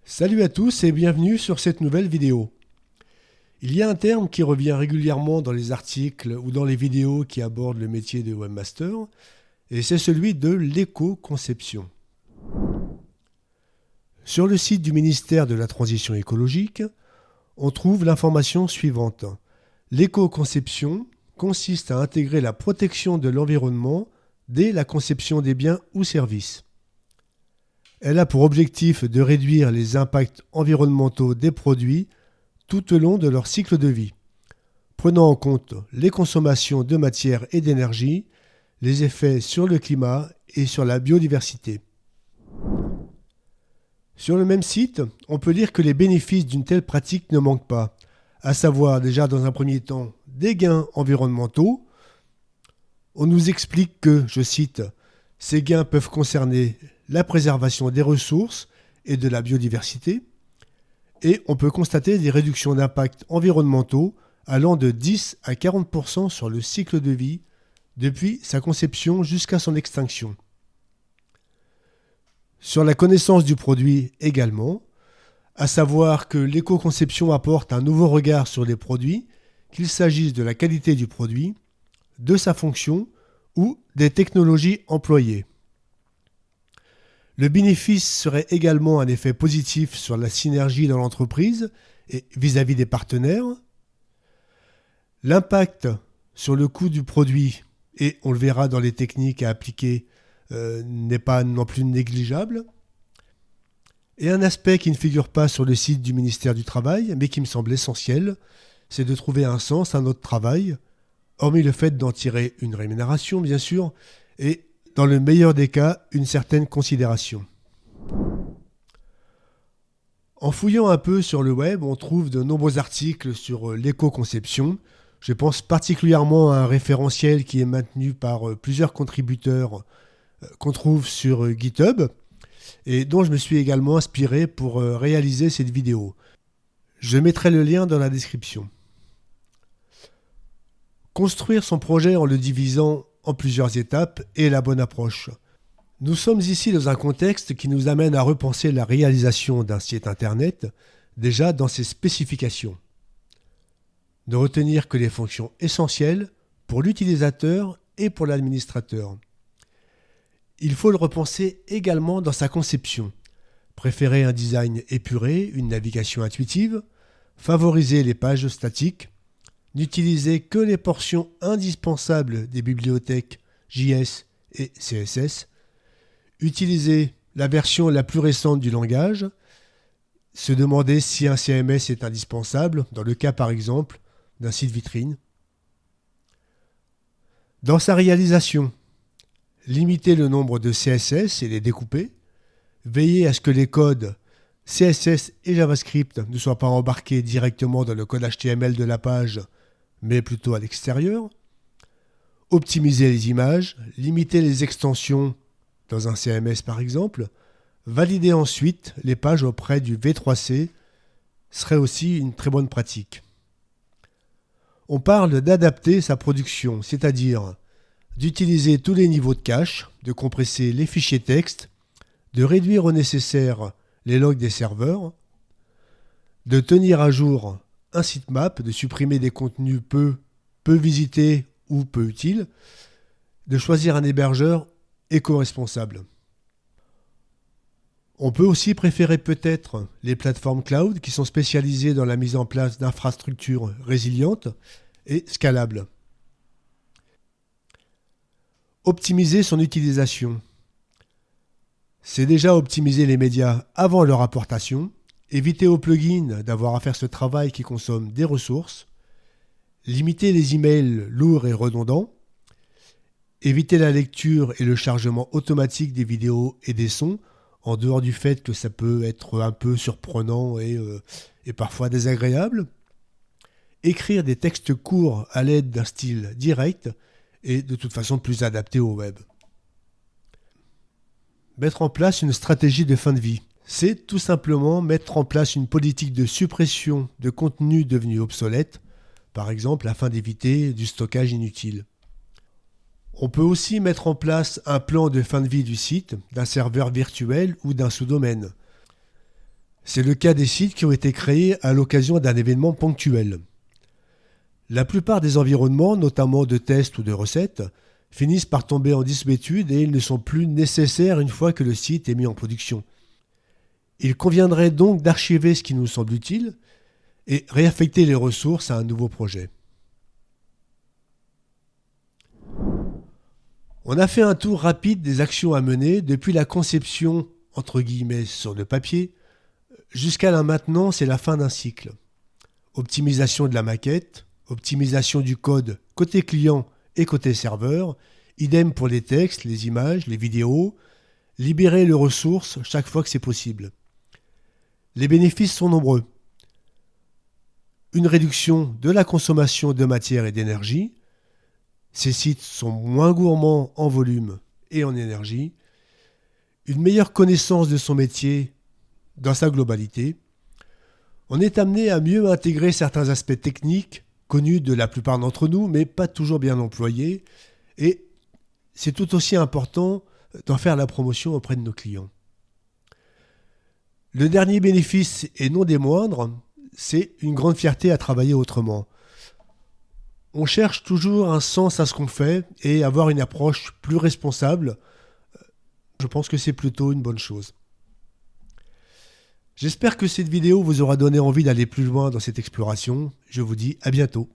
Salut à tous et bienvenue sur cette nouvelle vidéo. Il y a un terme qui revient régulièrement dans les articles ou dans les vidéos qui abordent le métier de webmaster, et c'est celui de l'éco-conception. Sur le site du ministère de la Transition écologique, on trouve l'information suivante. L'éco-conception consiste à intégrer la protection de l'environnement dès la conception des biens ou services. Elle a pour objectif de réduire les impacts environnementaux des produits tout au long de leur cycle de vie, prenant en compte les consommations de matière et d'énergie, les effets sur le climat et sur la biodiversité. Sur le même site, on peut lire que les bénéfices d'une telle pratique ne manquent pas, à savoir déjà dans un premier temps des gains environnementaux. On nous explique que, je cite, « ces gains peuvent concerner la préservation des ressources et de la biodiversité », et on peut constater des réductions d'impacts environnementaux allant de 10 à 40% sur le cycle de vie, depuis sa conception jusqu'à son extinction. Sur la connaissance du produit également, à savoir que l'éco-conception apporte un nouveau regard sur les produits, qu'il s'agisse de la qualité du produit, de sa fonction ou des technologies employées. Le bénéfice serait également un effet positif sur la synergie dans l'entreprise et vis-à-vis des partenaires. L'impact sur le coût du produit, et on le verra dans les techniques à appliquer, n'est pas non plus négligeable. Et un aspect qui ne figure pas sur le site du ministère du Travail, mais qui me semble essentiel, c'est de trouver un sens à notre travail, hormis le fait d'en tirer une rémunération, bien sûr, et dans le meilleur des cas, une certaine considération. En fouillant un peu sur le web, on trouve de nombreux articles sur l'éco-conception. Je pense particulièrement à un référentiel qui est maintenu par plusieurs contributeurs qu'on trouve sur GitHub et dont je me suis également inspiré pour réaliser cette vidéo. Je mettrai le lien dans la description. Construire son projet en le divisant en plusieurs étapes est la bonne approche. Nous sommes ici dans un contexte qui nous amène à repenser la réalisation d'un site internet déjà dans ses spécifications. Ne retenir que les fonctions essentielles pour l'utilisateur et pour l'administrateur. Il faut le repenser également dans sa conception. Préférer un design épuré, une navigation intuitive, favoriser les pages statiques, n'utiliser que les portions indispensables des bibliothèques JS et CSS, utiliser la version la plus récente du langage, se demander si un CMS est indispensable, dans le cas par exemple d'un site vitrine. Dans sa réalisation, limiter le nombre de CSS et les découper, veiller à ce que les codes CSS et JavaScript ne soient pas embarqués directement dans le code HTML de la page, mais plutôt à l'extérieur, optimiser les images, limiter les extensions dans un CMS par exemple, valider ensuite les pages auprès du V3C serait aussi une très bonne pratique. On parle d'adapter sa production, c'est-à-dire d'utiliser tous les niveaux de cache, de compresser les fichiers texte, de réduire au nécessaire les logs des serveurs, de tenir à jour un sitemap, de supprimer des contenus peu visités ou peu utiles, de choisir un hébergeur éco-responsable. On peut aussi préférer peut-être les plateformes cloud qui sont spécialisées dans la mise en place d'infrastructures résilientes et scalables. Optimiser son utilisation. C'est déjà optimiser les médias avant leur importation, éviter aux plugins d'avoir à faire ce travail qui consomme des ressources, limiter les emails lourds et redondants, éviter la lecture et le chargement automatique des vidéos et des sons, en dehors du fait que ça peut être un peu surprenant et parfois désagréable, écrire des textes courts à l'aide d'un style direct et de toute façon plus adapté au web. Mettre en place une stratégie de fin de vie. C'est tout simplement mettre en place une politique de suppression de contenus devenus obsolètes, par exemple afin d'éviter du stockage inutile. On peut aussi mettre en place un plan de fin de vie du site, d'un serveur virtuel ou d'un sous-domaine. C'est le cas des sites qui ont été créés à l'occasion d'un événement ponctuel. La plupart des environnements, notamment de tests ou de recettes, finissent par tomber en désuétude et ils ne sont plus nécessaires une fois que le site est mis en production. Il conviendrait donc d'archiver ce qui nous semble utile et réaffecter les ressources à un nouveau projet. On a fait un tour rapide des actions à mener depuis la conception, entre guillemets, sur le papier, jusqu'à la maintenance et la fin d'un cycle. Optimisation de la maquette, optimisation du code côté client et côté serveur, idem pour les textes, les images, les vidéos, libérer les ressources chaque fois que c'est possible. Les bénéfices sont nombreux. Une réduction de la consommation de matière et d'énergie. Ces sites sont moins gourmands en volume et en énergie. Une meilleure connaissance de son métier dans sa globalité. On est amené à mieux intégrer certains aspects techniques connus de la plupart d'entre nous, mais pas toujours bien employés. Et c'est tout aussi important d'en faire la promotion auprès de nos clients. Le dernier bénéfice, et non des moindres, c'est une grande fierté à travailler autrement. On cherche toujours un sens à ce qu'on fait et avoir une approche plus responsable. Je pense que c'est plutôt une bonne chose. J'espère que cette vidéo vous aura donné envie d'aller plus loin dans cette exploration. Je vous dis à bientôt.